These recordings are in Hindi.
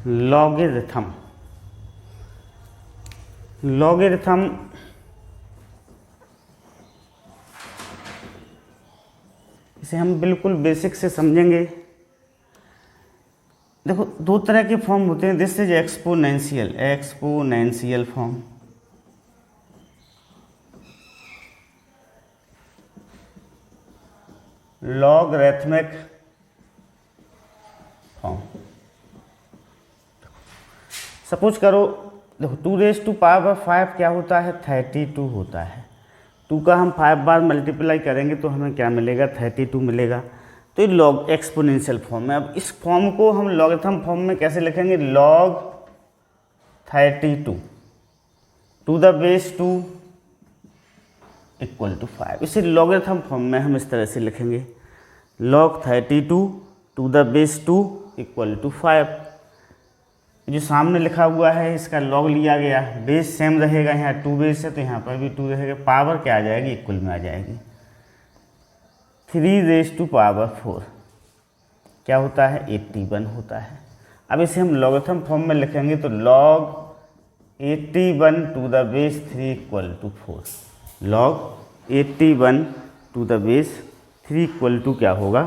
लॉगरिथम। लॉगरिथम इसे हम बिल्कुल बेसिक से समझेंगे। देखो, दो तरह के फॉर्म होते हैं। This is exponential, exponential form, logarithmic form. Suppose करो, देखो 2⁵ क्या होता है, 32 होता है। 2 का हम 5 बार मल्टीप्लाई करेंगे तो हमें क्या मिलेगा, 32 मिलेगा। तो ये लॉग एक्सपोनेंशियल फॉर्म है। अब इस फॉर्म को हम लॉगरिथम फॉर्म में कैसे लिखेंगे, log 32 to the base 2 equal to 5। इसे लॉगरिथम फॉर्म में हम इस तरह से लिखेंगे, log 32 to the base 2 equal to 5। जो सामने लिखा हुआ है इसका लॉग लिया गया, बेस सेम रहेगा, यहाँ 2 बेस है तो यहाँ पर भी 2 रहेगा, पावर क्या आ जाएगी, इक्वल में आ जाएगी। 3⁴ क्या होता है, 81 होता है। अब इसे हम लॉगरिथम फॉर्म में लिखेंगे तो log 81 to the base 3 equal to 4। log 81 to the base 3 equal to क्या होगा,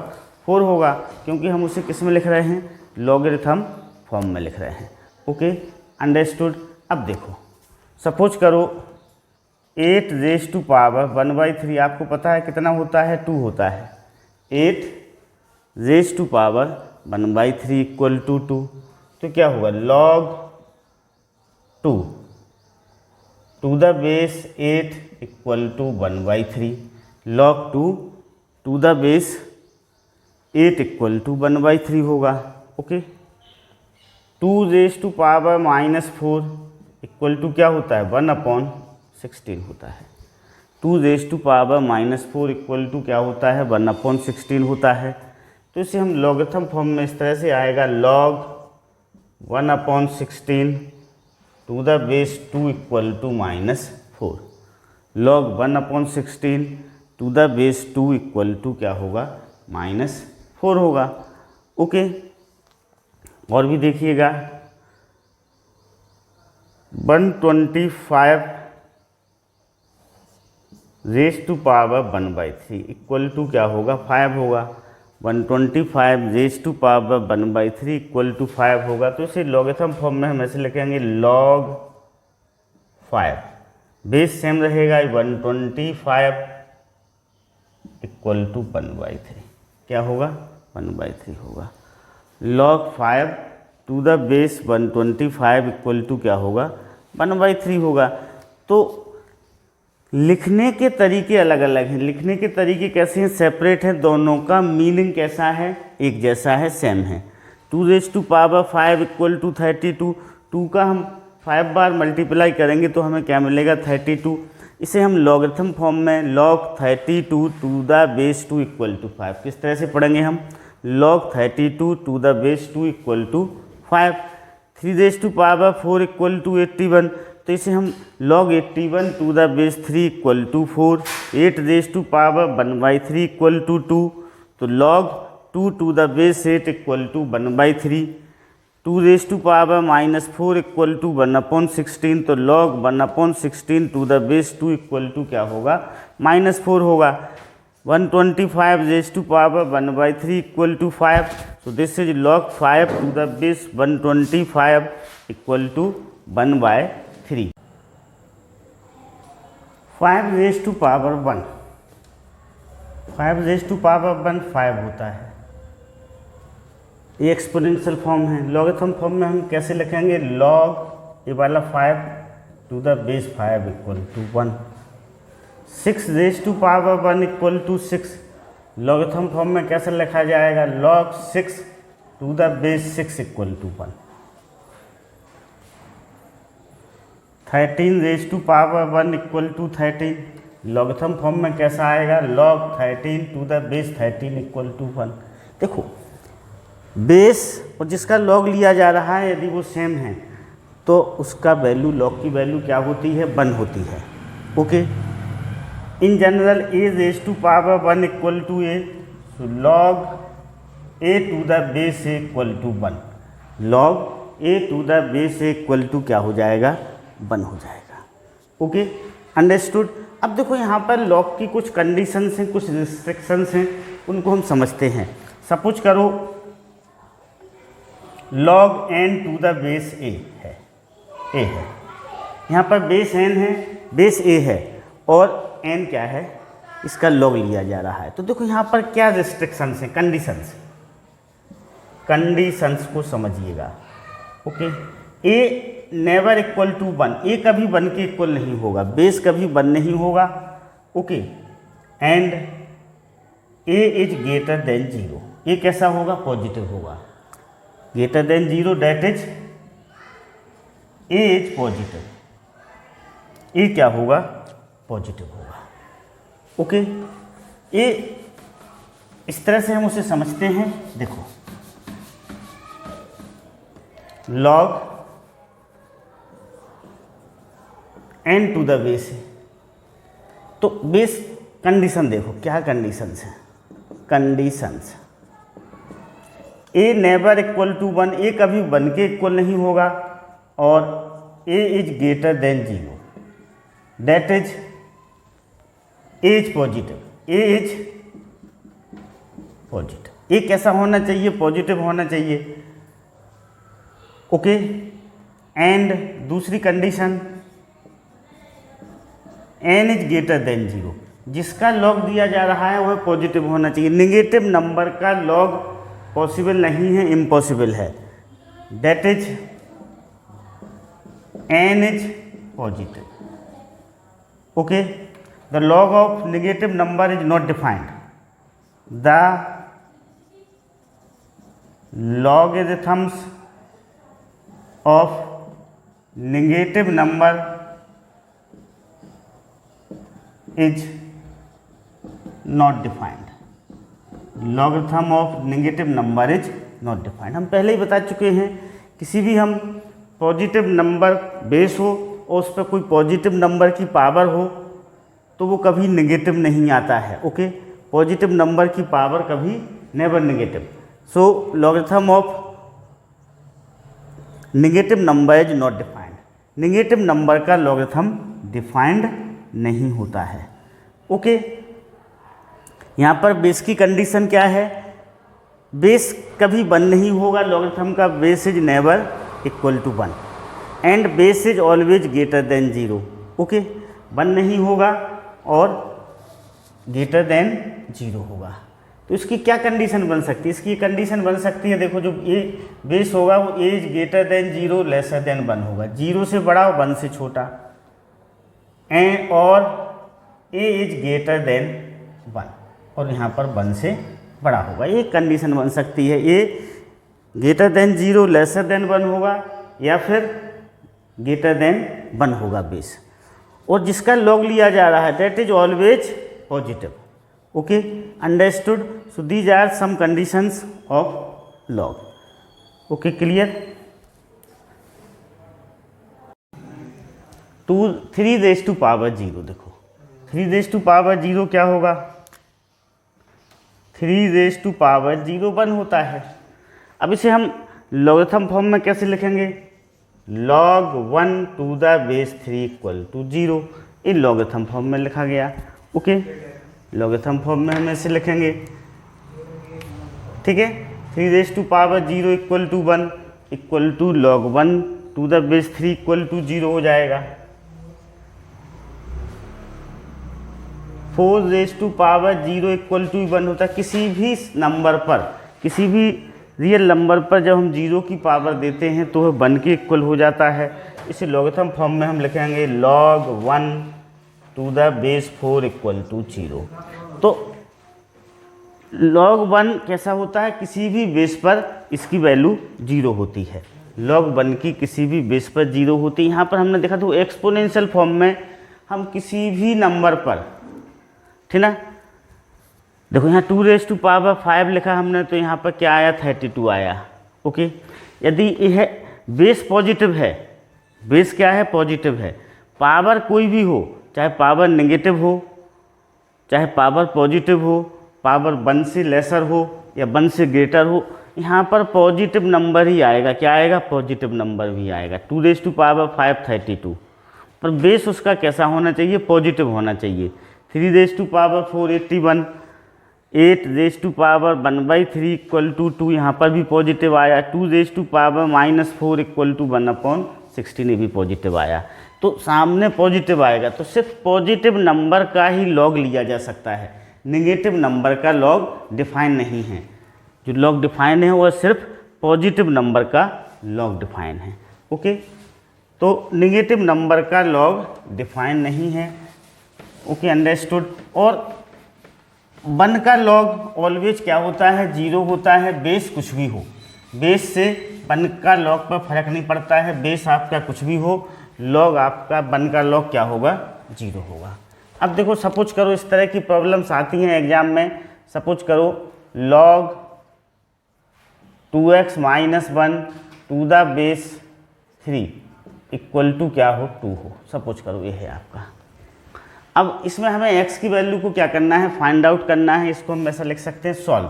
4 होगा, क्योंकि हम उसे किस में लिख रहे हैं, लॉगरिथम फॉर्म में लिख रहे हैं। Okay, understood. अब देखो, सपोज करो 8⁻⁴ आपको पता है कितना होता है, 2 होता है। 8⁻⁴ इक्वल टू 2, तो क्या होगा, log 2 to the base 8 equal to 1/3। log 2 to the base 8 equal to 1/3 होगा। ओके, 2⁻⁻4 इक्वल टू क्या होता है, 1/16 होता है। 2⁻⁻4 इक्वल टू क्या होता है, 1/16 होता है। तो इसे हम लॉगरिथम फॉर्म में इस तरह से आएगा, log 1/16 to the base 2 equal to -4। log 1/16 to the base 2 equal to क्या होगा, -4 होगा। ओके, और भी देखिएगा, 125⁻⁻⁻³ इक्वल टू क्या होगा, 5 होगा। 125⁻⁻⁻³ इक्वल टू 5 होगा। तो इसे लॉगरिथम फॉर्म में हम ऐसे लिखेंगे, log 5, बेस सेम रहेगा, 125 इक्वल टू 1/3 क्या होगा, 1/3 होगा। log 5 to the base 125 equal to क्या होगा, 1/3 होगा। तो लिखने के तरीके अलग अलग हैं। लिखने के तरीके कैसे हैं, सेपरेट हैं, दोनों का मीनिंग कैसा है, एक जैसा है, सेम है। 2⁵ इक्वल टू 32, 2 का हम 5 बार मल्टीप्लाई करेंगे तो हमें क्या मिलेगा, 32। इसे हम लॉगरिथम फॉर्म में log 32 to the base 2 equal to 5 किस तरह से पढ़ेंगे हम, log 32 to the base 2 equal to 5। 3⁴ equal to 81, तो इसे हम log 81 to the base 3 equal to 4। 8⁻⁻⁻³ equal to 2, तो log 2 to the base 8 equal to 1/3। 2⁻⁻4 equal to 1/16, तो log 1/16 to the base 2 equal to क्या होगा, -4 होगा। 125⁻⁻⁻³ equal to 5, so this is log 5 to the base 125 equal to 1/3। 5⁻1 5 होता है, ये एक्सपोनेंशियल फॉर्म है। लॉगरिथम फॉर्म में हम कैसे लिखेंगे, log ये वाला 5 to the base 5 equal to 1। 6⁻1 equal to 6, logarithm form में कैसे लिखा जाएगा, log 6 to the base 6 equal to 1। 13⁻1 equal to 13, logarithm form में कैसा आएगा, log 13 to the base 13 equal to 1। देखो, बेस और जिसका log लिया जा रहा है यदि वो सेम है तो उसका वैल्यू, log की वैल्यू क्या होती है, 1 होती है। Okay, in general a⁻1 equal to a, so log a to the base equal to 1। log a to the base equal to क्या हो जाएगा, 1 हो जाएगा। Okay, understood. अब देखो यहाँ पर लॉग की कुछ कंडीशंस हैं, कुछ रिस्ट्रिक्शंस हैं, उनको हम समझते हैं। सपोज करो log n to the base a है, यहाँ पर बेस n है, बेस a है और n क्या है, इसका log लिया जा रहा है। तो देखो यहाँ पर क्या रिस्ट्रिक्शंस हैं, कंडीशंस को समझिएगा। Okay, a never equal to 1, a कभी 1 के इक्वल नहीं होगा, बेस कभी 1 नहीं होगा। Okay, and a is greater than 0, ये कैसा होगा, पॉजिटिव होगा। Greater than 0 that is a is positive, a क्या होगा, पॉजिटिव होगा। ओके, ये इस तरह से हम उसे समझते हैं। देखो log n to the base है, तो बेस कंडीशन देखो क्या कंडीशंस है, conditions a never equal to 1, a कभी 1 के इक्वल नहीं होगा, और a is greater than 0 that is a is positive, a is positive, a कैसा होना चाहिए, पॉजिटिव होना चाहिए। ओके, एंड दूसरी condition n is greater than 0, जिसका लॉग दिया जा रहा है वह पॉजिटिव होना चाहिए। नेगेटिव नंबर का लॉग पॉसिबल नहीं है, इम्पॉसिबल है। That is n is positive. Okay, the log of negative number is not defined, the logarithms of negative number is not defined, logarithm of negative number is not defined. हम पहले ही बता चुके हैं, किसी भी हम पॉजिटिव नंबर बेस हो और उस पर कोई पॉजिटिव नंबर की पावर हो तो वो कभी नेगेटिव नहीं आता है। ओके, पॉजिटिव नंबर की पावर कभी never negative. So logarithm of negative number is not defined, negative number का लॉगरिथम डिफाइंड नहीं होता है। ओके, यहाँ पर बेस की कंडीशन क्या है, बेस कभी 1 नहीं होगा, लॉगरिथम का base is never equal to 1 and base is always greater than 0। Okay, 1 नहीं होगा और ग्रेटर देन 0 होगा। तो इसकी क्या कंडीशन बन सकती है, इसकी कंडीशन बन सकती है, देखो जो ए बेस होगा वो a is greater than 0 lesser than 1 होगा, 0 से बड़ा और 1 से छोटा, एंड और ए इज ग्रेटर देन 1 और यहाँ पर 1 से बड़ा होगा। ये कंडीशन बन सकती है, ए ग्रेटर देन 0 लेसर देन 1 होगा या फिर ग्रेटर देन 1 होगा बेस, और जिसका लॉग लिया जा रहा है that is always positive. Okay, understood. So these are some conditions of log. Okay, clear. 3 raise to power 0, देखो 3 रेज़ टू पावर 0 क्या होगा, 3 रेज़ टू पावर 0 1 होता है। अब इसे हम लॉगरिथम फॉर्म में कैसे लिखेंगे, log 1 to the base 3 equal to 0, ये लॉगरिथम फॉर्म में लिखा गया। ओके, लॉगरिथम फॉर्म में हम ऐसे लिखेंगे, ठीक है। 3 raise to power 0 equal to 1 equal to log 1 to the base 3 equal to 0 हो जाएगा। 4 raise to power 0 equal to 1 होता है। किसी भी नंबर पर, किसी भी रियल नंबर पर जब हम 0 की पावर देते हैं तो वह 1 के इक्वल हो जाता है। इसे लॉगरिथम फॉर्म में हम लिखेंगे log 1 to the base 4 equal to 0। तो log 1 कैसा होता है, किसी भी बेस पर इसकी वैल्यू 0 होती है। log 1 की किसी भी बेस पर 0 होती है। यहाँ पर हमने देखा तो एक्सपोनेंशियल फॉर्म में हम किसी भी नंबर पर, ठीक ना, देखो यहाँ 2 रेज़ टू पावर 5 लिखा हमने तो यहाँ पर क्या आया, 32 आया। ओके, यदि यह बेस पॉजिटिव है, बेस क्या है, पॉजिटिव है, पावर कोई भी हो, चाहे पावर नेगेटिव हो चाहे पावर पॉजिटिव हो, पावर 1 से लेसर हो या 1 से ग्रेटर हो, यहाँ पर पॉजिटिव नंबर ही आएगा। क्या आएगा? पॉजिटिव नंबर भी आएगा। 2⁵532 पर बेस उसका कैसा होना चाहिए? पॉजिटिव होना चाहिए। 3⁴ 8⁻1/3 = 2, यहाँ पर भी पॉजिटिव आया। 2⁻⁻4 = 1/16, ये भी पॉजिटिव आया। तो सामने पॉजिटिव आएगा तो सिर्फ पॉजिटिव नंबर का ही लॉग लिया जा सकता है, नेगेटिव नंबर का लॉग डिफाइन नहीं है। जो लॉग डिफाइन है वो सिर्फ पॉजिटिव नंबर का लॉग डिफाइन है। ओके, तो नेगेटिव नंबर का लॉग डिफाइन नहीं है। Okay, understood. और 1 का लॉग ऑलवेज क्या होता है? 0 होता है। बेस कुछ भी हो, बेस से 1 का लॉग पर फर्क नहीं पड़ता है। बेस आपका कुछ भी हो, लॉग आपका 1 का लॉग क्या होगा? 0 होगा। अब देखो, सपोज करो इस तरह की प्रॉब्लम्स आती हैं एग्जाम में। सपोज करो log 2x - 1 to the base 3 = क्या हो? 2 हो। सपोज करो ये है आपका। अब इसमें हमें x की वैल्यू को क्या करना है? फाइंड आउट करना है। इसको हम ऐसा लिख सकते हैं सॉल्व।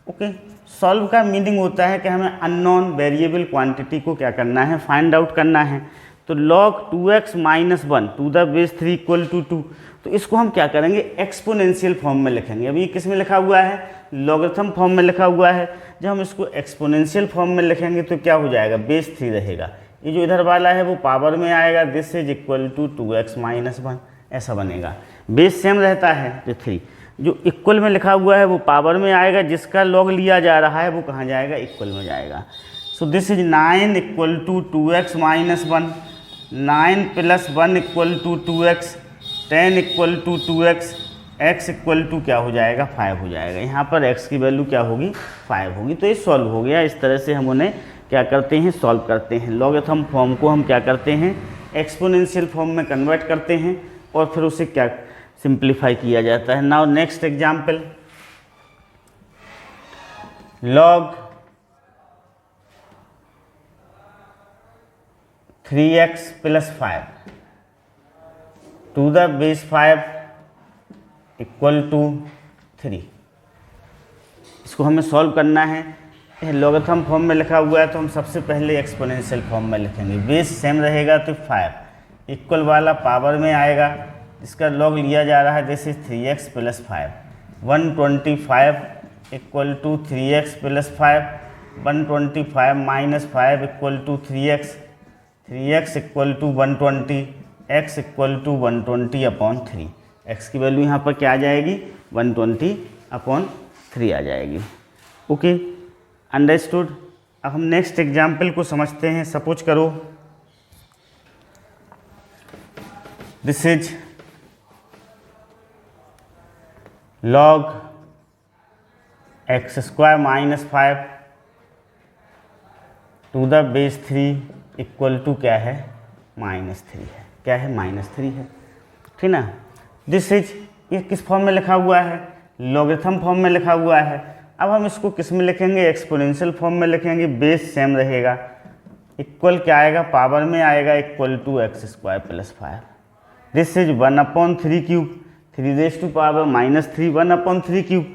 ओके, सॉल्व का मीनिंग होता है कि हमें अननोन वेरिएबल क्वांटिटी को क्या करना है? फाइंड आउट करना है। तो log 2x - 1 to the base 3 = 2, तो इसको हम क्या करेंगे? एक्सपोनेंशियल फॉर्म में लिखेंगे। अभी किस में लिखा हुआ है? लॉगरिथम फॉर्म में लिखा हुआ है। जब हम इसको एक्सपोनेंशियल फॉर्म में लिखेंगे तो क्या हो जाएगा? बेस 3 रहेगा। ये जो इधर वाला है वो पावर में आएगा। This is equal to 2x - 1, ऐसा बनेगा। बेस सेम रहता है तो 3। जो इक्वल में लिखा हुआ है वो पावर में आएगा। जिसका लॉग लिया जा रहा है वो कहाँ जाएगा? इक्वल में जाएगा। सो this is 9 = 2x - 1, 9 + 1 = 2x, 10 = 2x, x = क्या हो जाएगा? 5 हो जाएगा। यहाँ पर x की वैल्यू क्या होगी? 5 होगी। तो ये सॉल्व हो गया। इस तरह से हम उन्हें क्या करते हैं? सॉल्व करते हैं। लॉगरिथम फॉर्म को हम क्या करते हैं? एक्सपोनेंशियल फॉर्म में कन्वर्ट करते हैं और फिर उसे क्या सिंप्लीफाई किया जाता है। Now next example, log 3x + 5 to the base 5 = 3। इसको हमें सॉल्व करना है। लॉगरिथम फॉर्म में लिखा हुआ है तो हम सबसे पहले एक्सपोनेंशियल फॉर्म में लिखेंगे। बेस सेम रहेगा तो 5, इक्वल वाला पावर में आएगा। इसका लॉग लिया जा रहा है। This is 3x + 5, 125 = 3x + 5, 125 - 5 = 3x, 3x = 120, x = 120/3। x की वैल्यू यहाँ पर क्या आ जाएगी? 120/3 आ जाएगी। Okay, understood. अब हम नेक्स्ट एग्जाम्पल को समझते हैं। सपोज करो this is log x² - 5 to the base 3 = क्या है? -3 है। क्या है? -3 है। ठीक ना। दिस इज, ये किस फॉर्म में लिखा हुआ है? लॉगरिथम फॉर्म में लिखा हुआ है। अब हम इसको किस में लिखेंगे? एक्सपोनेंशियल फॉर्म में लिखेंगे। बेस सेम रहेगा। इक्वल क्या आएगा? पावर में आएगा। = x² + 5। This is 1/3³ 3⁻³ -3 1/3³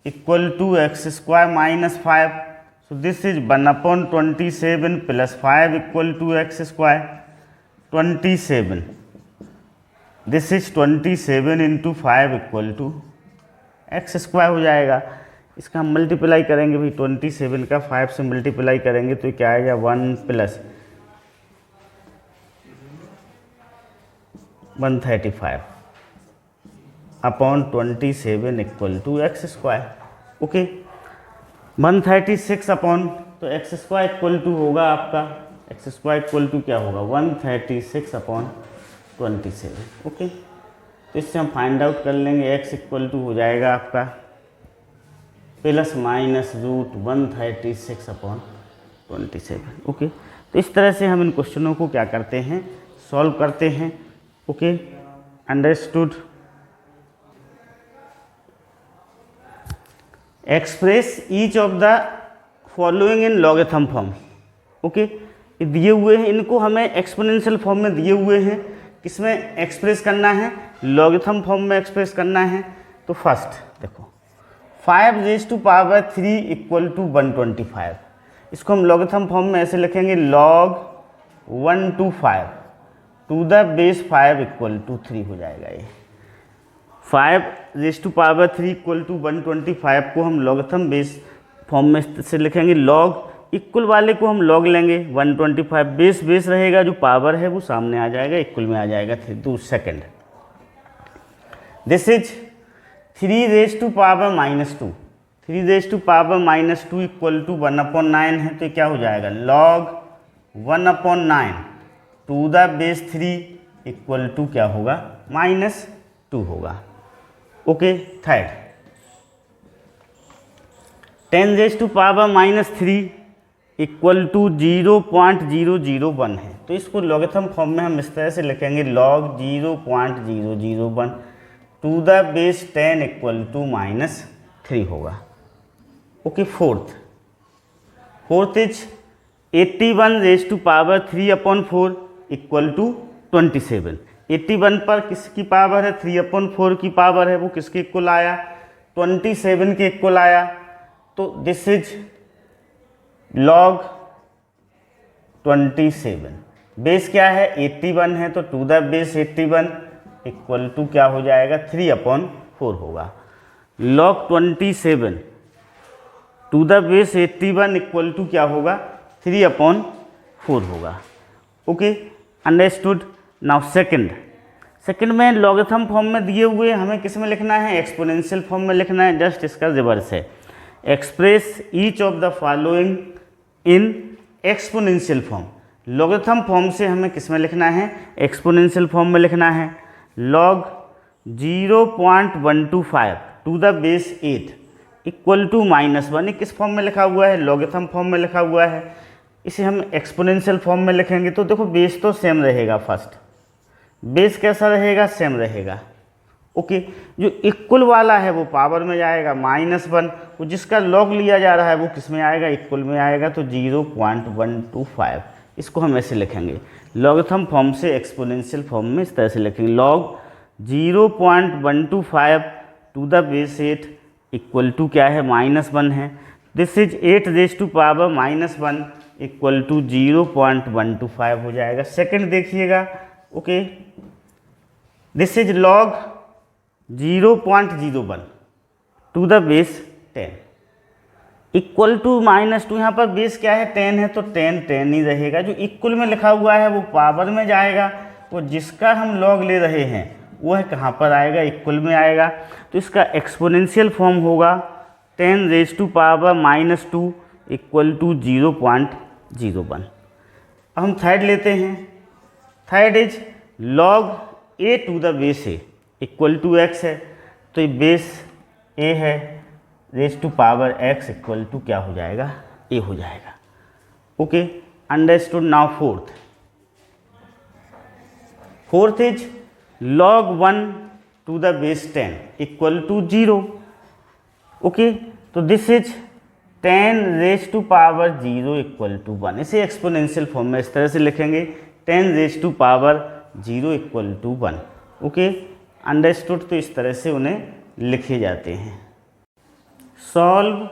= x² - 5। So this is 1/27 + 5 = x²। 27, this is 27 × 5 = x² हो जाएगा। इसका हम मल्टीप्लाई करेंगे भाई। 27 का 5 से मल्टीप्लाई करेंगे तो क्या आएगा? 1 + 135/27 = x²। ओके, 136 तो x² = होगा आपका, x² = क्या होगा? 136/27। ओके, तो इससे हम फाइंड आउट कर लेंगे। x = हो जाएगा आपका ±√136/27। ओके, तो इस तरह से हम इन क्वेश्चनों को क्या करते हैं? सॉल्व करते हैं। Okay, understood. Express each of the following in logarithm form. Okay, ये दिए हुए हैं, इनको हमें एक्सपोनेंशियल फॉर्म में दिए हुए हैं। किसमें एक्सप्रेस करना है? लॉगरिथम फॉर्म में एक्सप्रेस करना है। तो फर्स्ट देखो, 5 raise to power 3 equal to 125। इसको हम लॉगरिथम फॉर्म में ऐसे लिखेंगे log 125 to the base 5 equal to 3 हो जाएगा। ये 5 raise to power 3 equal to 125 को हम लॉगरिथम बेस फॉर्म में से लिखेंगे। लॉग इक्वल वाले को हम लॉग लेंगे 125, बेस बेस रहेगा, जो पावर है वो सामने आ जाएगा, इक्वल में आ जाएगा 3 second. This is 3 raise to power -2, 3 raise to power -2 equal to 1/9 है, तो क्या हो जाएगा log 1/9 to the base 3 equal to क्या होगा -2 होगा। Okay, third 10 raise to power -3 equal to 0.001 है, तो इसको लॉगरिथम फॉर्म में हम इस तरह से लिखेंगे log 0.001 to the base 10 equal to -3 होगा। Okay, fourth is 81 raise to power 3/4 equal to 27। 81 पर किसकी पावर है, 3/4 की पावर है, वो किसके इक्वल आया, 27 के इक्वल आया। तो दिस इज log 27। बेस क्या है, 81 है, तो to the base 81 equal to क्या हो जाएगा, 3/4 होगा। log 27 to the base 81 equal to क्या होगा, 3/4 होगा। Okay, understood. नाउ सेकंड में लॉगरिथम फॉर्म में दिए हुए हमें किस में लिखना है, एक्सपोनेंशियल फॉर्म में लिखना है। जस्ट इसका रिवर्स है, express each of the following in exponential form. Logarithm form से हमें किस में लिखना है, एक्सपोनेंशियल फॉर्म में लिखना है। log 0.125 to the base 8 equal to -1, किस फॉर्म में लिखा हुआ है, लॉगरिथम फॉर्म में लिखा हुआ है। इसे हम एक्सपोनेंशियल फॉर्म में लिखेंगे तो देखो बेस तो सेम रहेगा, फर्स्ट बेस कैसा रहेगा, सेम रहेगा। ओके, जो इक्वल वाला है वो पावर में जाएगा -1, वो जिसका लॉग लिया जा रहा है वो किस में आएगा, इक्वल में आएगा, तो 0.125। इसको हम ऐसे लिखेंगे, लॉगरिथम फॉर्म से एक्सपोनेंशियल फॉर्म में इस तरह से लिखेंगे। log 0.125 to the base 8 equal to क्या है, -1 है। This is 8 raise to power -1 equal to 0.125 हो जाएगा। सेकंड देखिएगा, okay, this is log 0.01 to the base 10 equal to -2। यहाँ पर बेस क्या है, 10 है, तो 10 ही रहेगा। जो इक्वल में लिखा हुआ है वो पावर में जाएगा, वो जिसका हम लॉग ले रहे हैं वो है कहाँ पर आएगा, इक्वल में आएगा। तो इसका एक्सपोनेंशियल फॉर्म होगा 10 raise to power -2 equal to 0.01। अब हम थर्ड लेते हैं। Third is log a to the base a equal to x है, तो ये बेस a है, raise to power x equal to क्या हो जाएगा, a हो जाएगा। Okay, understood. Now fourth is log 1 to the base 10 equal to 0। Okay, तो this is 10 raise to power 0 equal to 1। इसे एक्सपोनेंशियल फॉर्म में इस तरह से लिखेंगे, 10 raise to power 0 equal to 1। Okay, understood. तो इस तरह से उन्हें लिखे जाते हैं। Solve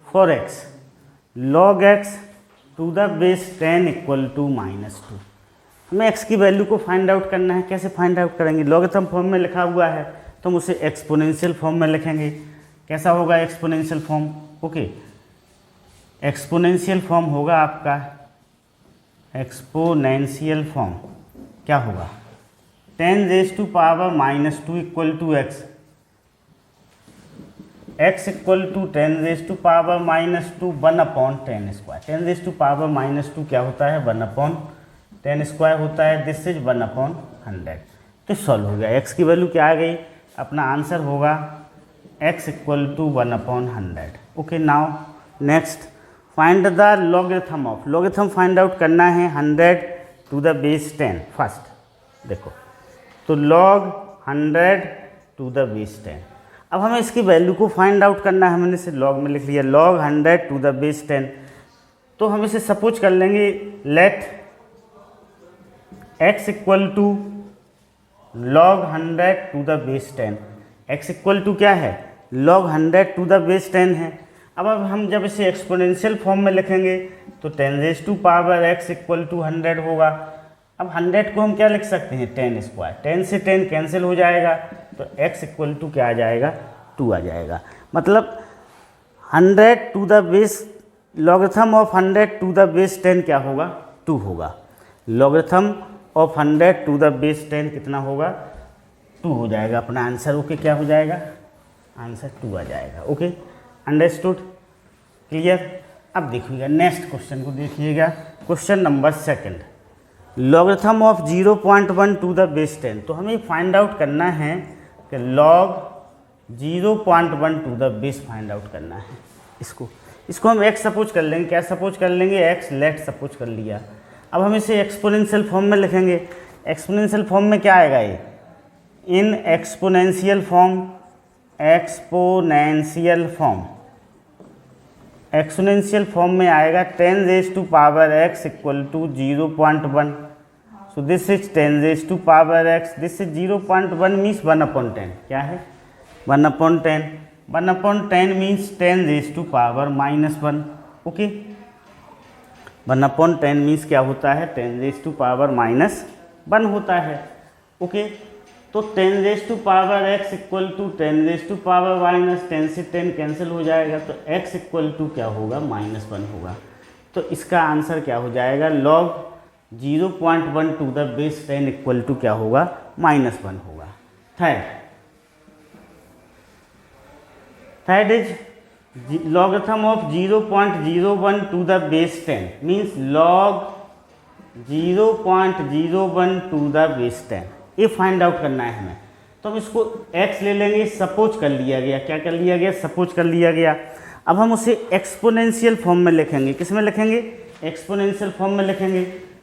for x, log x to the base 10 equal to -2। हमें x की वैल्यू को फाइंड आउट करना है। कैसे फाइंड आउट करेंगे, लॉगरिथम फॉर्म में लिखा हुआ है तो हम उसे एक्सपोनेंशियल फॉर्म में लिखेंगे। कैसा होगा exponential form, okay, exponential form होगा आपका, एक्सपोनेंशियल फॉर्म क्या होगा, 10 raise to power -2 equal to x, x equal to 10 raise to power -2 1/10 square. 10 raise to power -2 क्या होता है, 1/10 स्क्वायर होता है। This is 1/100। तो सॉल्व हो गया। x की वैल्यू क्या आ गई, अपना आंसर होगा x equal to 1/100। Okay, now next find the logarithm of. Logarithm find out करना है 100 टू द बेस 10 फर्स्ट। देखो, तो log 100 टू द बेस 10। अब हमें इसकी वैल्यू को फाइंड आउट करना है। हमने इसे लॉग में लिख लिया, log 100 टू द बेस 10। तो हम इसे सपोज कर लेंगे, let x equal to log 100 to the base 10। x equal to क्या है, log 100 टू द बेस 10 है। अब हम जब इसे एक्सपोनेंशियल फॉर्म में लिखेंगे तो 10 raise to power x equal to 100 होगा। अब 100 को हम क्या लिख सकते हैं 10 स्क्वायर, 10 से 10 कैंसिल हो जाएगा तो x इक्वल टू क्या आ जाएगा 2 आ जाएगा। मतलब 100 to the base logarithm of 100 to the base 10 क्या होगा 2 होगा। Logarithm of 100 to the base 10 कितना होगा 2 हो जाएगा अपना आंसर। ओके क्या हो जाएगा आंसर 2 आ जाएगा। Okay understood clear. अब देखिएगा नेक्स्ट क्वेश्चन को देखिएगा, question number 2 logarithm of 0.1 to the base 10। तो हमें फाइंड आउट करना है कि log 0.1 to the base find out करना है। इसको हम x सपोज कर लेंगे। क्या सपोज कर लेंगे x लेट सपोज कर लिया। अब हम इसे एक्सपोनेंशियल फॉर्म में लिखेंगे। एक्सपोनेंशियल फॉर्म में क्या आएगा ये in exponential form, exponential form में आएगा 10 raise to power x equal to 0.1। So this is 10 raise to power x, this is 0.1 means 1/10। क्या है 1/10, 1/10 means 10 raise to power -1। Okay 1/10 means क्या होता है 10 रेज़ टू पावर -1 होता है। ओके तो 10 raise to power x equal to 10 raise to power -10 से 10 कैंसिल हो जाएगा तो x इक्वल टू क्या होगा -1 होगा। तो इसका आंसर क्या हो जाएगा log 0.1 to the base 10 equal to क्या होगा -1 होगा। Third is logarithm of 0.01 to the base 10 means log 0.01 to the base 10। ये फाइंड आउट करना है हमें। तो हम इसको x ले लेंगे, सपोज कर लिया गया। क्या कर लिया गया सपोज कर लिया गया। अब हम उसे एक्सपोनेंशियल फॉर्म में लिखेंगे। किस में लिखेंगे एक्सपोनेंशियल फॉर्म में लिखेंगे।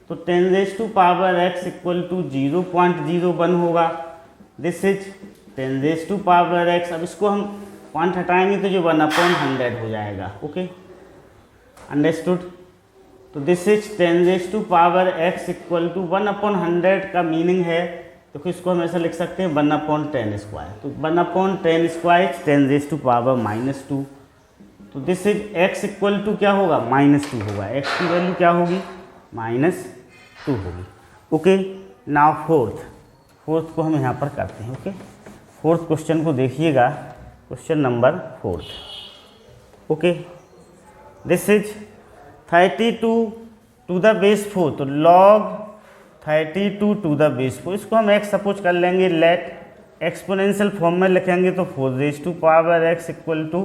तो 10 raise to power x equal to 0.01 होगा। This is 10 raise to power x। अब इसको हम पॉइंट हटाएंगे तो जो 1/100 हो जाएगा। Okay understood. तो this is 10 raise to power x equal to 1/100 का मीनिंग है तो इसको हम ऐसा लिख सकते हैं 1/10 स्क्वायर। तो 1/10 स्क्वायर 10 रेज़ टू पावर -2। तो this is x equal to क्या होगा -2 होगा। x की वैल्यू क्या होगी -2 होगी। ओके नाउ फोर्थ को हम यहाँ पर करते हैं। ओके फोर्थ क्वेश्चन को देखिएगा, question number 4। Okay this is 32 to the base 4। तो log 32 टू द बेस 4 इसको हम x सपोज कर लेंगे। लेट एक्सपोनेंशियल फॉर्म में लिखेंगे तो 4 raise to power x equal to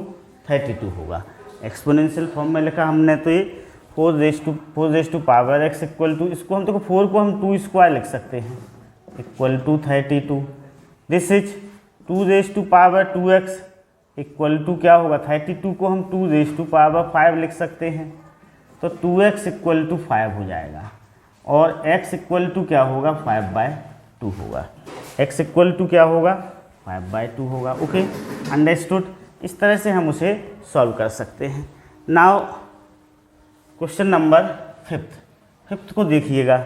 32 होगा। एक्सपोनेंशियल फॉर्म में लिखा हमने तो ये 4 raise to power x equal to, इसको हम देखो 4 को हम 2 स्क्वायर लिख सकते हैं equal to 32। This is 2 raise to power 2x equal to क्या होगा 32 को हम 2 रेज़ टू पावर 5 लिख सकते हैं तो 2x इक्वल टू 5 हो जाएगा। और x इक्वल टू क्या होगा 5/2 होगा। x इक्वल टू क्या होगा 5/2 होगा। Okay understood. इस तरह से हम उसे सॉल्व कर सकते हैं। नाउ क्वेश्चन नंबर 5 को देखिएगा।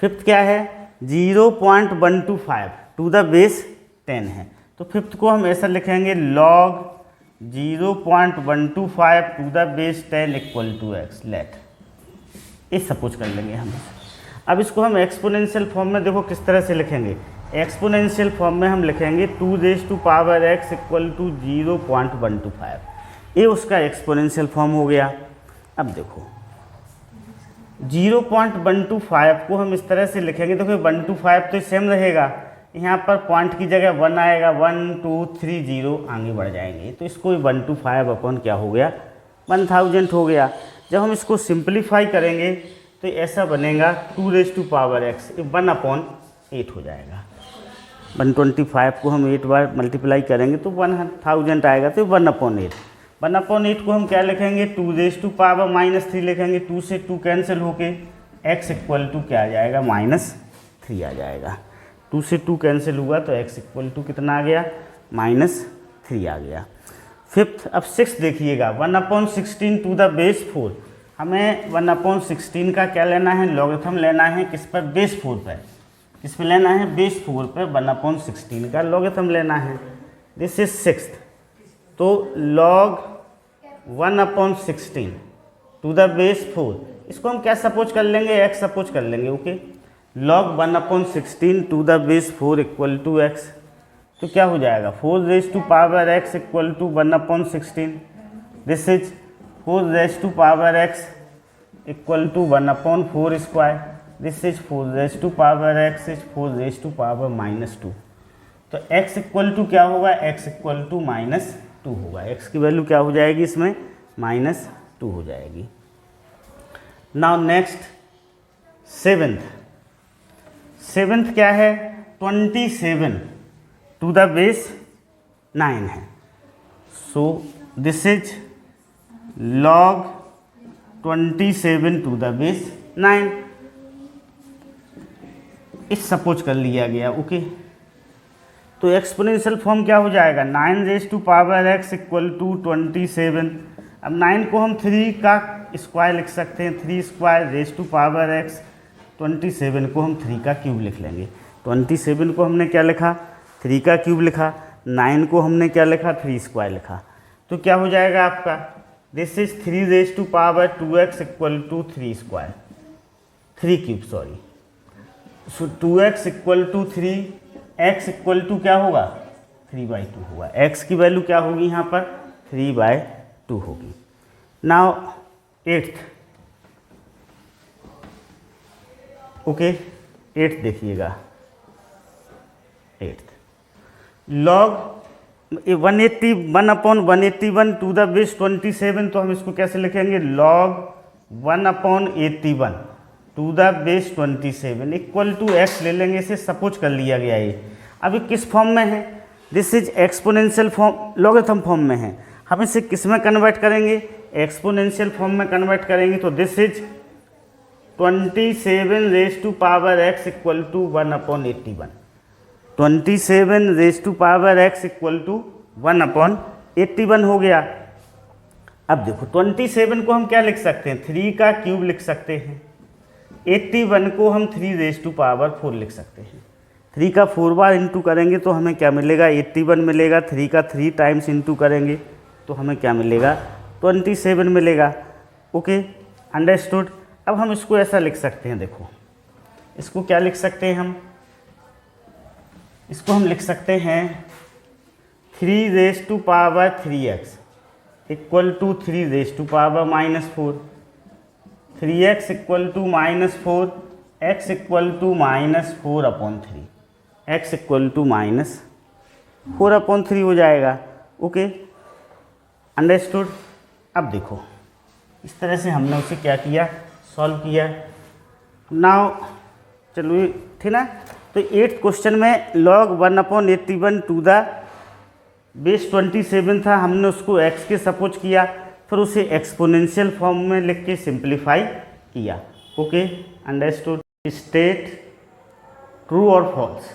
5 क्या है 0.125 टू द बेस 10 है। तो 5 को हम ऐसा लिखेंगे log 0.125 to the base 10 equal to x। Let ये सपोज कर लेंगे हम। अब इसको हम एक्सपोनेंशियल फॉर्म में देखो किस तरह से लिखेंगे। एक्सपोनेंशियल फॉर्म में हम लिखेंगे 2 raise to power x equal to 0.125। ये उसका एक्सपोनेंशियल फॉर्म हो गया। अब देखो 0.125 को हम इस तरह से लिखेंगे। देखो 125 तो सेम रहेगा, यहाँ पर पॉइंट की जगह 1 आएगा, 1 2 3 0 आगे बढ़ जाएंगे। तो इसको 125 अपॉन क्या हो गया 1000 हो गया। जब हम इसको सिंप्लीफाई करेंगे तो ऐसा बनेगा 2 रेज़ टू पावर x 1/8 हो जाएगा। 125 को हम 8 बार मल्टीप्लाई करेंगे तो 1000 आएगा। तो 1/8 को हम क्या लिखेंगे 2 रेज़ टू पावर -3 लिखेंगे। 2 से 2 कैंसिल होके x इक्वल टू क्या आ जाएगा -3 आ जाएगा। 2 से 2 कैंसिल हुआ तो x इक्वल टू कितना आ गया -3 आ गया। 5th अब 6 देखिएगा 1/16 टू द बेस 4। हमें 1/16 का क्या लेना है लॉगरिथम लेना है किस पर बेस 4 पर। किस पे लेना है बेस 4 पर 1/16 का लॉगरिथम लेना है। दिस इज 6th, तो log 1/16 टू द बेस 4, इसको हम क्या सपोज कर लेंगे, x सपोज कर लेंगे, okay. log 1/16 to the base 4 equal to x, तो क्या हो जाएगा 4 raise to power x equal to 1/16, this is 4 raise to power x equal to 1/4 square, this is 4 raise to power x is 4 raise to power -2, तो x इक्वल टू क्या होगा, x इक्वल टू -2 होगा, x की वैल्यू क्या हो जाएगी इसमें, -2 हो जाएगी। नाउ नेक्स्ट 7th क्या है, 27 टू द बेस 9 है, so this is log 27 to the base 9, इस सपोज कर लिया गया, ओके। तो एक्सपोनेंशियल फॉर्म क्या हो जाएगा, 9 raise to power x equal to 27, अब 9 को हम 3 का स्क्वायर लिख सकते हैं, 3 square raise to power x, 27 को हम 3 का क्यूब लिख लेंगे, 27 को हमने क्या लिखा, 3 का क्यूब लिखा, 9 को हमने क्या लिखा, 3 स्क्वायर लिखा, तो क्या हो जाएगा आपका, this is 3 raise to power 2x equal to 3 square, 3 cube sorry, so 2x equal to 3, x equal to क्या होगा, 3/2 होगा, x की वैल्यू क्या होगी यहाँ पर, 3/2 होगी। नाउ 8th, ओके, 8th देखिएगा, 8th log 1/181 to the base 27, तो हम इसको कैसे लिखेंगे, log 1/81 to the base 27 equal to x ले लेंगे, इसे सपोज कर लिया गया ये। अभी किस फॉर्म में है, this is exponential form, logarithm form में है, हम इसे किस में कन्वर्ट करेंगे, एक्सपोनेंशियल फॉर्म में कन्वर्ट करेंगे, तो this is 27 raise to power x equal to 1/81, 27 raise to power x equal to 1/81 हो गया। अब देखो 27 को हम क्या लिख सकते हैं, 3 का क्यूब लिख सकते हैं, 81 को हम 3 रेज टू पावर 4 लिख सकते हैं, 3 का 4 बार इंटू करेंगे तो हमें क्या मिलेगा, 81 मिलेगा, 3 का 3 टाइम्स इंटू करेंगे तो हमें क्या मिलेगा, 27 मिलेगा, ओके, अंडरस्टूड। अब हम इसको ऐसा लिख सकते हैं, देखो इसको क्या लिख सकते हैं हम, इसको हम लिख सकते हैं 3 raise to power 3x equal to 3 raise to power -4, 3x equal to -4, x equal to -4/3, x equal to -4/3 हो जाएगा, ओके, अंडरस्टूड। अब देखो इस तरह से हमने उसे क्या किया, सॉल्व किया। नाउ चलो ठीक ना, तो 8th क्वेश्चन में log 1/81 टू द बेस 27 था, हमने उसको x के सपोज किया, फिर उसे एक्सपोनेंशियल फॉर्म में लिख के सिंप्लीफाई किया, ओके, अंडरस्टूड। स्टेट ट्रू और फॉल्स,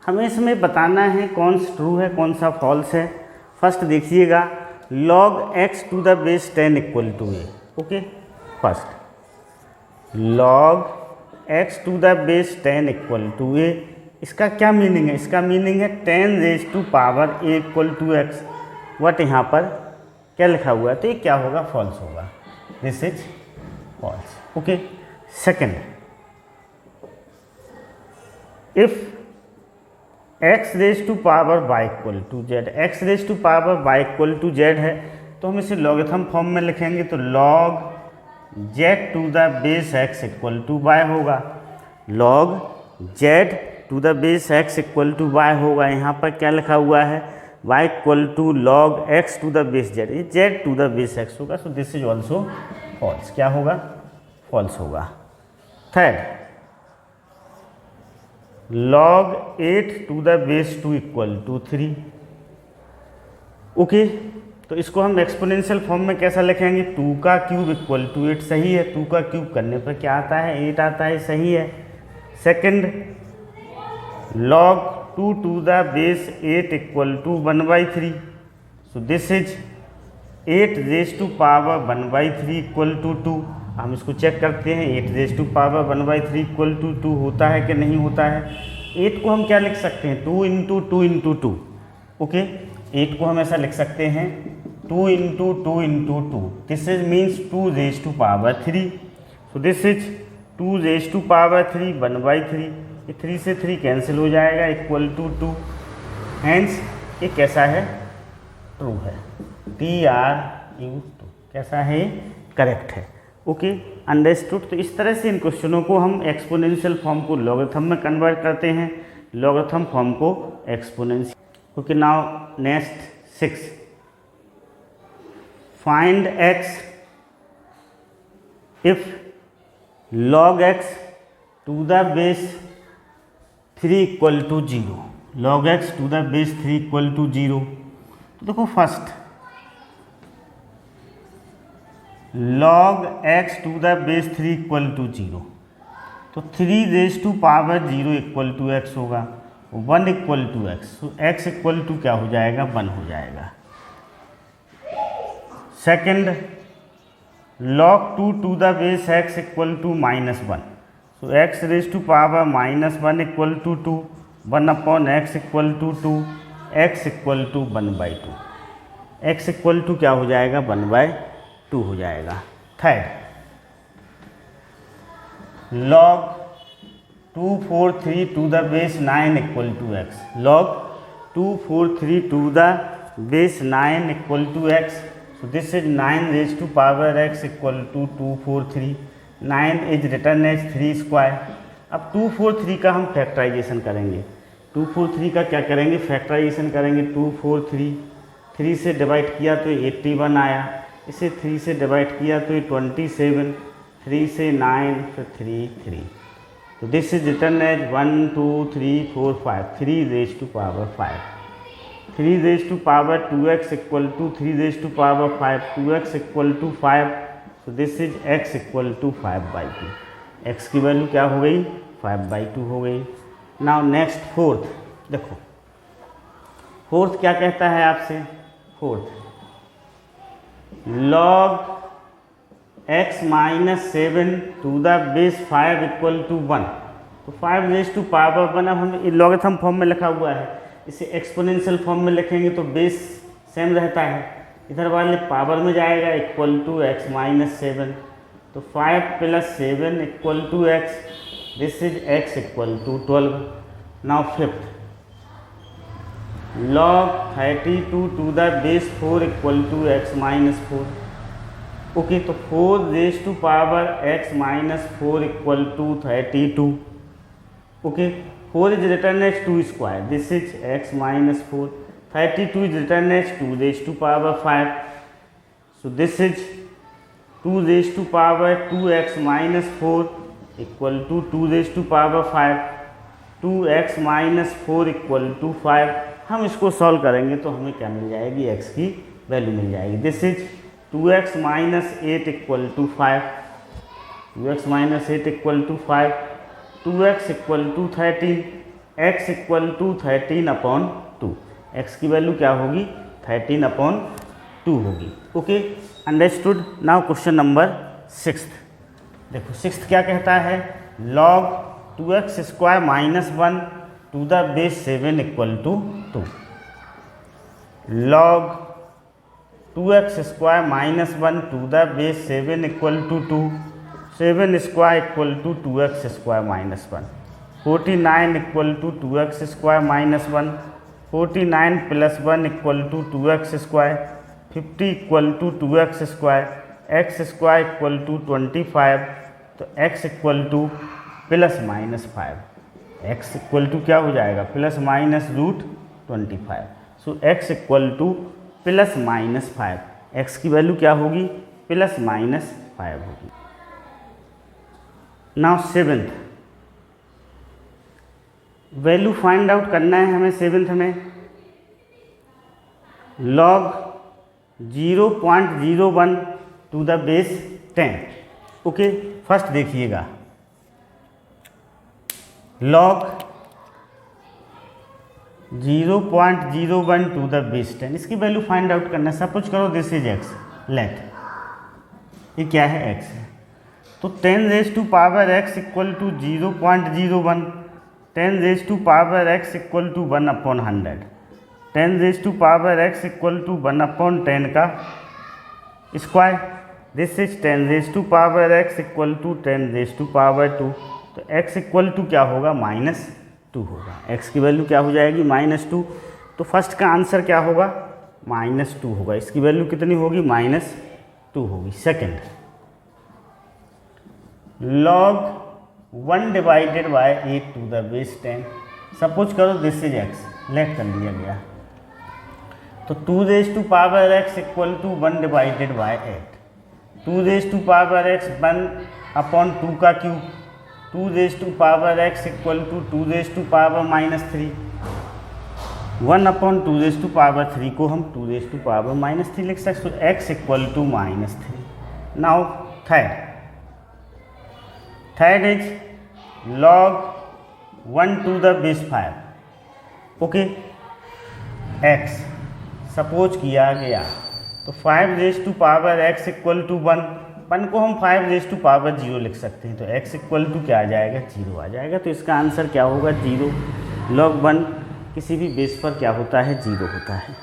हमें इसमें बताना है कौन सा ट्रू है कौन सा फॉल्स है। फर्स्ट देखिएगा log x to the base 10 equal to a, okay, first log x to the base 10 equal to a, इसका क्या मीनिंग है, इसका मीनिंग है 10 raise to power a equal to x, what यहाँ पर क्या लिखा हुआ है, तो ये क्या होगा, फॉल्स होगा, this is false, okay. Second, if x raise to power y equal to z, x raise to power y equal to z है, तो हम इसे लॉगरिथम फॉर्म में लिखेंगे, तो log z to the base x equal to y होगा, log z to the base x equal to y होगा, यहाँ पर क्या लिखा हुआ है, y equal to log x to the base z, ये z to the base x होगा, so this is also false, क्या होगा, फॉल्स होगा। Third, log 8 to the base 2 equal to 3, okay, तो इसको हम एक्सपोनेंशियल फॉर्म में कैसा लिखेंगे, 2 का क्यूब इक्वल टू 8, सही है, 2 का क्यूब करने पर क्या आता है, 8 आता है, सही है। Second, log 2 to the base 8 equal to 1/3, so this is 8 raise to power 1/3 equal to 2, हम इसको चेक करते हैं, 8 raise to power 1/3 equal to 2 होता है कि नहीं होता है। 8 को हम क्या लिख सकते हैं, 2 इंटू 2 इंटू 2, ओके, 8 को हम ऐसा लिख सकते हैं 2 into 2 into 2, this is means 2 raise to power 3, so this is 2 raise to power 3 1/3, ये 3 से 3 कैंसिल हो जाएगा इक्वल टू 2, हैंस ये कैसा है, ट्रू है, TRU2 कैसा है, करेक्ट है। Okay, understood. तो इस तरह से इन क्वेश्चनों को हम एक्सपोनेंशियल फॉर्म को लॉगरिथम में कन्वर्ट करते हैं, लॉगरिथम फॉर्म को exponential. Okay, now next 6, find x if log x to the base 3 equal to 0, log x to the base 3 equal to 0। तो देखो first log x to the base 3 equal to 0, तो 3 raise to power 0 equal to x होगा, 1 इक्वल टू x, तो x इक्वल टू क्या हो जाएगा, 1 हो जाएगा। Second log 2 to the base x equal to -1, so x raise to power -1 equal to 2, 1 upon x equal to 2, x equal to 1/2, x equal to क्या हो जाएगा, 1/2 हो जाएगा। Third log 243 to the base 9 equal to x, log 243 to the base 9 equal to x, so this is 9 raised to power x equal to 243, 9 is written as 3 square। अब 243 का हम फैक्टराइजेशन करेंगे, 243 का क्या करेंगे, फैक्टराइजेशन करेंगे। 243 3 से डिवाइड किया तो 81 आया, इसे 3 से डिवाइड किया तो 27, 3 से 9 फिर 3, तो this is written as 1 2 3 4 5, 3 raise to power 5, 3 raise to power 2x equal to 3 raise to power 5, 2x equal to 5, so this is x equal to 5/2, x की वैल्यू क्या हो गई, 5/2 हो गई। नाउ नेक्स्ट फोर्थ, देखो फोर्थ क्या कहता है आपसे, fourth log x -7 to the base 5 equal to 1, तो 5 रेज टू पावर 1, अब हम लॉगरिथम फॉर्म में लिखा हुआ है, इसे एक्सपोनेंशियल फॉर्म में लिखेंगे तो बेस सेम रहता है, इधर वाले पावर में जाएगा इक्वल टू x -7, तो 5 + 7 equal to x, this is x equal to 12। Now fifth log 32 to the base 4 equal to x -4, okay, तो 4 raise to power x -4 equal to 32, okay, 4 is written as 2 square, this is x -4, 32 is written as 2 raised to power 5, so this is 2 raised to power 2x -4 equal to 2 raised to power 5, 2x -4 equal to 5। हम इसको सॉल्व करेंगे तो हमें क्या मिल जाएगी, x की वैल्यू मिल जाएगी, this is 2x -8 equal to 5, 2x -8 equal to 5, 2x equal to 13, x equal to 13/2, x की वैल्यू क्या होगी, 13/2 होगी। Okay, understood. Now question number 6, देखो 6 क्या कहता है, log 2x² -1 to the base 7 equal to 2, log 2x² -1 to the base 7 equal to 2, 7 square equal to 2x² -1, 49 equal to 2x² -1, 49 + 1 equal to 2x², 50 equal to 2x², x² equal to 25, तो x equal to +-5, x equal to क्या हो जाएगा, ±√25, so x equal to +-5, x की वैल्यू क्या होगी, +-5 होगी। Now 7th value find out करना है हमें 7th में, log 0.01 to the base 10, okay, first देखिएगा log 0.01 टू द बेस 10, इसकी वैल्यू फाइंड आउट करना है। सपोज करो दिस इज x, लेट ये क्या है, x है, तो 10 raise to power x equal to 0.01, 10 raise to power x equal to 1/100, 10 raise to power x equal to 1/10 का square. This is 10 raise to power x equal to 10 raise to power 2। तो x इक्वल टू क्या होगा, -2 होगा। x की वैल्यू क्या हो जाएगी, -2। तो फर्स्ट का आंसर क्या होगा, -2 होगा। इसकी वैल्यू कितनी होगी, -2 होगी। Second, log 1 divided by 8 to the base 10। Suppose करो दिस इज x, लेट कर लिया गया। तो 2 raise to power x equal to 1 divided by 8। 2 raise to power x 1/2 का cube. 2 raise to power x equal to 2 raise to power -3। 1/2 raise to power 3 को हम 2 रेज टू पावर -3 लिख सकते। तो x equal to -3। Now third is log 1 to the base 5। Okay, x suppose किया गया। तो 5 raise to power x equal to 1 को हम 5 रेज टू पावर 0 लिख सकते हैं। तो x इक्वल टू क्या आ जाएगा, 0 आ जाएगा। तो इसका आंसर क्या होगा, 0। log 1 किसी भी बेस पर क्या होता है, 0 होता है।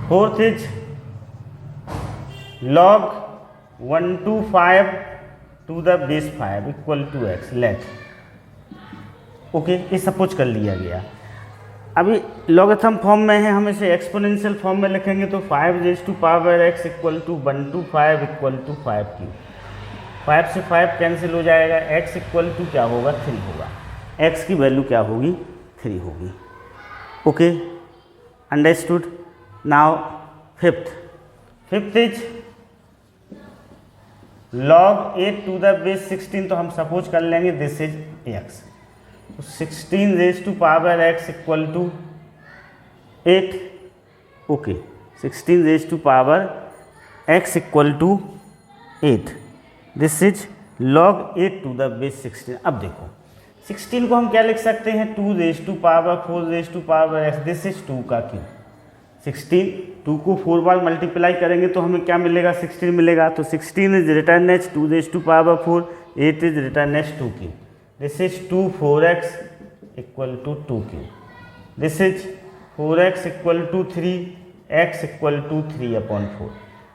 Fourth is log 1 to 5 to the base 5 equal to x। Let okay, ये सपोज कर लिया गया। अभी लॉगरिथम फॉर्म में है, हम इसे एक्सपोनेंशियल फॉर्म में लिखेंगे। तो 5 raise to power x equal to 1 to 5 equal to 5 cube. 5 से 5 कैंसिल हो जाएगा। x इक्वल टू क्या होगा, 3 होगा। x की वैल्यू क्या होगी, 3 होगी। Okay, understood. Now fifth is log 8 to the base 16। तो हम सपोज कर लेंगे this is x। 16 raise to power x equal to 8। Okay, 16 raise to power x equal to 8। This is log 8 to the base 16। अब देखो 16 को हम क्या लिख सकते हैं, 2 raise to power 4 raise to power x। This is 2 का क्यूब। 16 2 को 4 बार मल्टीप्लाई करेंगे तो हमें क्या मिलेगा, 16 मिलेगा। तो 16 is return as 2 raise to power 4, 8 is return as 2 cube. This is 2 4x equal to 2 cube. This is 4x equal to 3, x equal to 3/4।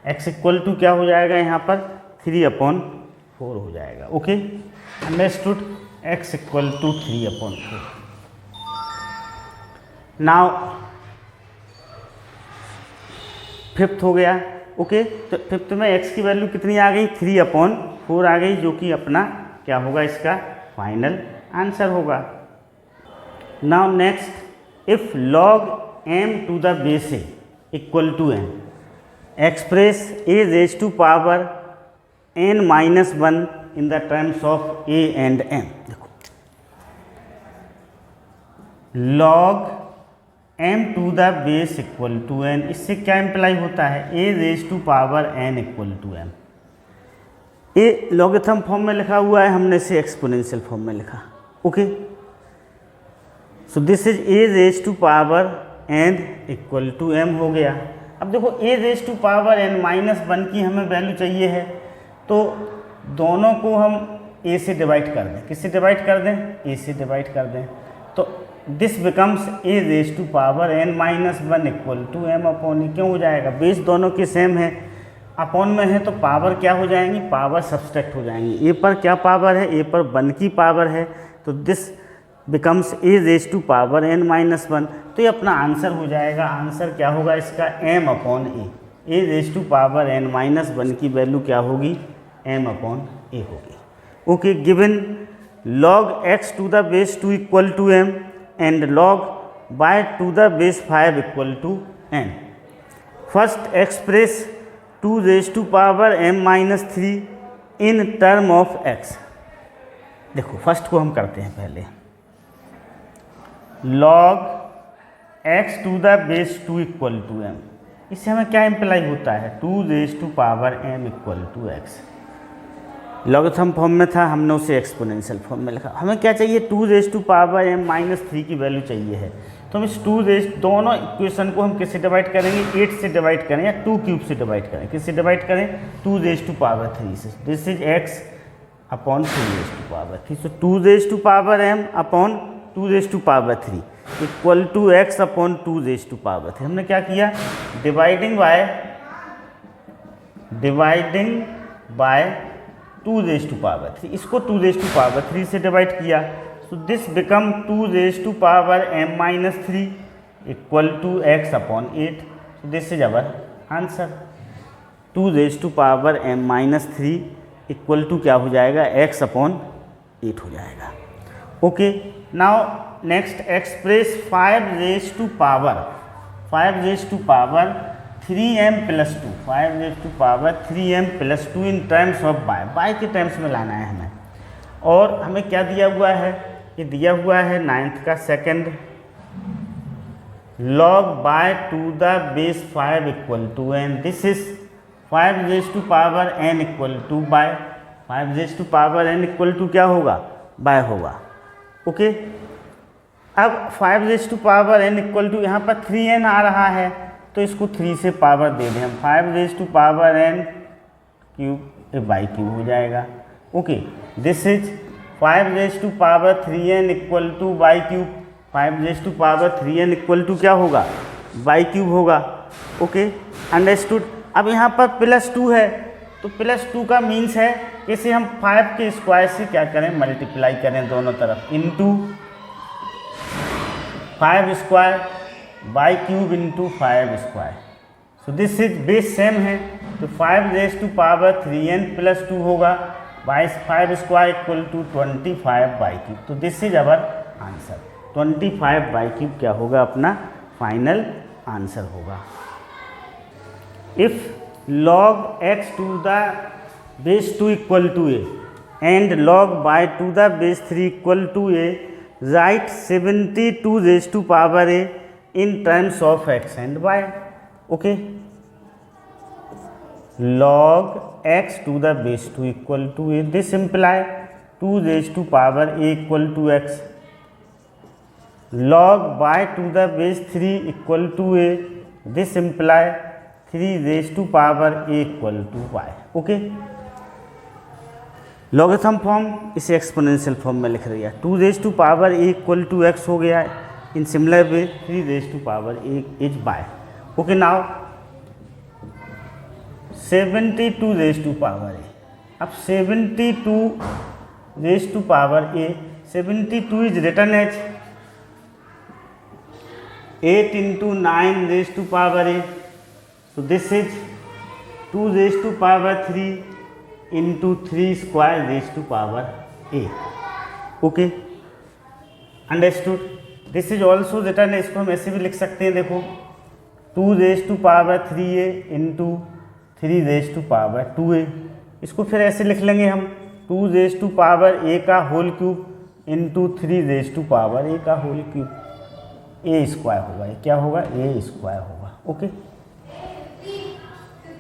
x equal to क्या हो जाएगा यहाँ पर, 3/4 हो जाएगा। Okay, understood. x equal to 3/4। Now fifth हो गया। ओके, तो फिफ्थ में x की वैल्यू कितनी आ गई, 3/4 आ गई, जो कि अपना क्या होगा, इसका फाइनल आंसर होगा। Now next, if log m to the base a equal to n, express a raise to power n-1 in the terms of a and m। देखो log m to the base equal to n, इससे क्या इम्प्लाई होता है, a raise to power n equal to m। ये लॉगरिथम फॉर्म में लिखा हुआ है, हमने इसे एक्सपोनेंशियल फॉर्म में लिखा। Okay, so this is a raise to power n equal to m हो गया। अब देखो a raise to power n-1 की हमें वैल्यू चाहिए है, तो दोनों को हम a से डिवाइड कर दें। किससे डिवाइड कर दें, a से डिवाइड कर दें। तो this becomes a raise to power n-1 equal to m/e। क्यों हो जाएगा, बेस दोनों के सेम है, अपॉन में है, तो पावर क्या हो जाएंगी, पावर सब्सट्रैक्ट हो जाएंगी। a पर क्या पावर है, a पर 1 की पावर है, तो this becomes a raise to power n-1। तो ये अपना आंसर हो जाएगा। आंसर क्या होगा इसका, m/a। a raise to power n-1 की वैल्यू क्या होगी, m/a होगी। Okay, given log x to the base 2 equal to m and log y to the base 5 equal to n। First express 2 raise to power m-3 in term of x। देखो फर्स्ट को हम करते हैं पहले, log x to the base 2 equal to m। इससे हमें क्या इम्प्लाई होता है, 2 raise to power m equal to x। Logarithm form में था, हमने उसे एक्सपोनेंशियल फॉर्म में लिखा। हमें क्या चाहिए, 2 रेज टू पावर m-3 की वैल्यू चाहिए है। तो हम इस 2 रेज, दोनों इक्वेशन को हम किससे डिवाइड करेंगे, 8 से डिवाइड करें या 2 क्यूब से डिवाइड करें। किससे डिवाइड करें, 2 रेज टू पावर 3 से। This is x/3 raise to power 3। So 2 raise to power m/3 two raise to power 3 equal to x upon two raise to power 3। हमने क्या किया, dividing by two raise to power 3, इसको टू रेज टू पावर 3 से डिवाइड किया, so this become two raise to power m minus 3 equal to x upon 8। So this is our answer, two raise to power m minus 3 equal to क्या हो जाएगा, x अपॉन 8 हो जाएगा। Okay, now next express 5 raise to power 3m plus 2, 5 raise to power 3m plus 2 in terms of y के टर्म्स में लाना है हमें। और हमें क्या दिया हुआ है, ये दिया हुआ है 9th का second, log y to the base 5 equal to n, this is 5 raise to power n equal to y, 5 raise to power n equal to क्या होगा, बाय होगा। ओके, अब 5 raise to power n equal to यहाँ पर 3n आ रहा है, तो इसको 3 से पावर दे दें हम, 5 raise to power n cube y cube हो जाएगा। Okay, this is 5 raise to power 3n equal to y cube, 5 raise to power 3n equal to क्या होगा, बाई क्यूब होगा। Okay, understood. अब यहाँ पर प्लस 2 है, तो प्लस 2 का मीन्स है कि इसे हम 5 के स्क्वायर से क्या करें, मल्टीप्लाई करें दोनों तरफ, into 5 square by cube into 5 square. So this is base same है, तो 5 raise to power 3n plus 2 होगा by 5 square equal to 25 by cube. तो this is our answer, 25 by cube क्या होगा, अपना फाइनल आंसर होगा। If log x to the base 2 equal to a and log by to the base 3 equal to a, write 72 raised to power a in terms of x and y. Okay, log x to the base 2 equal to a, this imply 2 raised to power a equal to x, log by to the base 3 equal to a, this imply 3 raise to power a equal to y. Okay, logarithm form इसे एक्सपोनेंशियल फॉर्म में लिख रही है, 2 raise to power a equal to x हो गया, in similar way 3 raise to power a is y. Okay, now 72 raise to power a, अब 72 raise to power a, 72 is written as 8 into 9 raise to power a, so this is 2 raised to power 3 into 3 square raised to power a. Okay, understood. This is also written, इसको हम ऐसे भी लिख सकते हैं, देखो 2 raised to power 3a into 3 raised to power 2a, इसको फिर ऐसे लिख लेंगे हम 2 raised to power a का whole cube into 3 raised to power a का होल क्यूब, a स्क्वायर होगा, ये क्या होगा, a स्क्वायर होगा। Okay,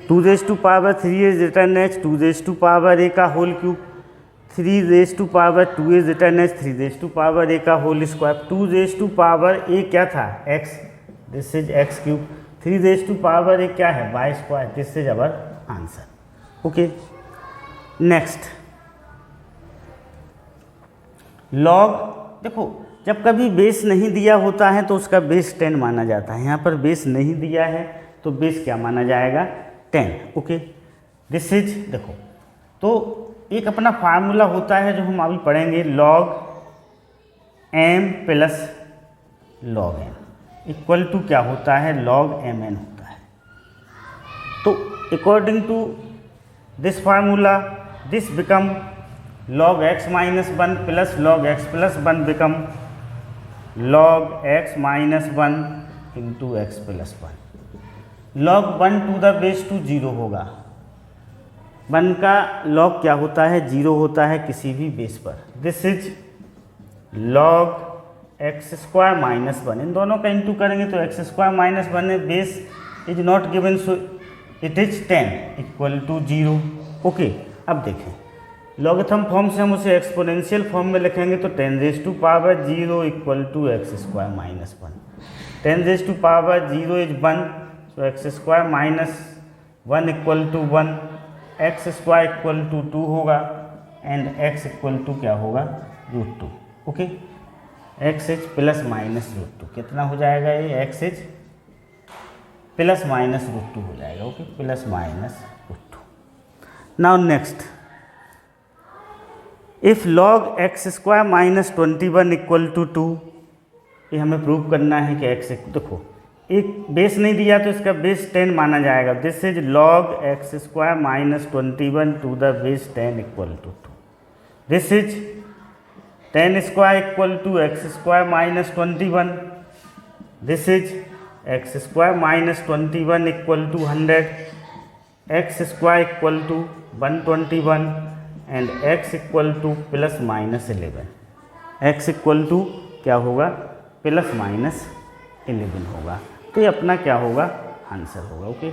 2 raise to power 3 is return as 2 raise to power a का whole cube, 3 raise to power 2 is return as 3 raise to power a का whole square, 2 raise to power a क्या था, x, this is x cube, 3 raise to power a क्या है, y square, this is our answer. Okay, next log, देखो जब कभी बेस नहीं दिया होता है तो उसका बेस 10 माना जाता है, यहाँ पर बेस नहीं दिया है तो बेस क्या माना जाएगा, 10। ओके, दिस इज, देखो तो एक अपना फार्मूला होता है जो हम अभी पढ़ेंगे, log m plus log n equal to क्या होता है, log mn होता है। तो according to this formula this become log x minus 1 plus log x plus 1 become log x minus 1 into x plus 1, log 1 to the base 2 0 होगा, 1 का log क्या होता है, 0 होता है किसी भी बेस पर, this is log x square minus 1, इन दोनों का इंटू करेंगे तो x स्क्वायर माइनस 1 है, base is not given so it is 10 equal to 0। Okay, अब देखें लॉगरिथम फॉर्म से हम उसे एक्सपोनेंशियल फॉर्म में लिखेंगे तो 10 raise to power 0 equal to x square minus 1, 10 raise to power 0 is 1, so x square minus 1 equal to 1, x square equal to 2 होगा एंड x इक्वल टू क्या होगा, √2। Okay, x h plus minus root two, कितना हो जाएगा ये x h plus minus root two हो जाएगा, okay, plus minus root two. Now next, if log x square minus 21 equal to 2, ये हमें प्रूव करना है कि एक्स, देखो एक बेस नहीं दिया तो इसका बेस 10 माना जाएगा। This is log x square minus 21 to the base 10 equal to 2। This is 10 square equal to x square minus 21। This is x square minus 21 equal to 100, x square equal to 121 and x equal to plus minus 11। X equal to क्या होगा, प्लस माइनस 11 होगा। तो ये अपना क्या होगा, आंसर होगा, ओके।